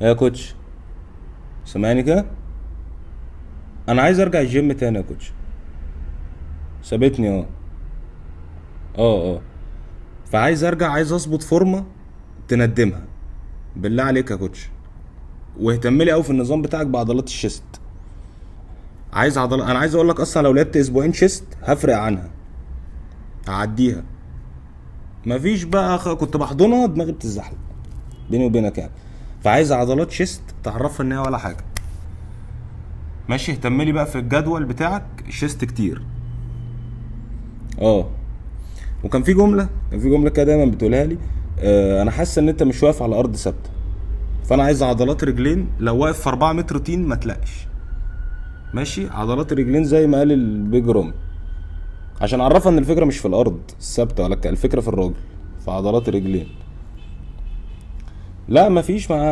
يا كوتش، سامعني كده؟ انا عايز ارجع الجيم تاني يا كوتش. سابتني اه. اه. فعايز ارجع، عايز اظبط فورمه تندمها. بالله عليك يا كوتش، واهتم لي قوي في النظام بتاعك بعضلات الشيست. عايز عضلات، انا عايز اقول لك اصلا لو لعبت اسبوعين شيست هفرق عنها، هعديها. مفيش بقى كنت بحضنها دماغي بتزحلق، بيني وبينك يعني. فعايز عضلات شيست تعرفها ان هي ولا حاجه. ماشي، اهتم لي بقى في الجدول بتاعك الشيست كتير. اه. وكان في جمله، كده دايما بتقولها لي، انا حاسس ان انت مش واقف على ارض ثابته. فانا عايز عضلات رجلين، لو واقف في 4 متر طين ما تلاقش. ماشي، عضلات رجلين زي ما قال البيج رامي، عشان اعرفها ان الفكره مش في الارض الثابته ولا الفكره في الراجل، في عضلات الرجلين. لا مفيش.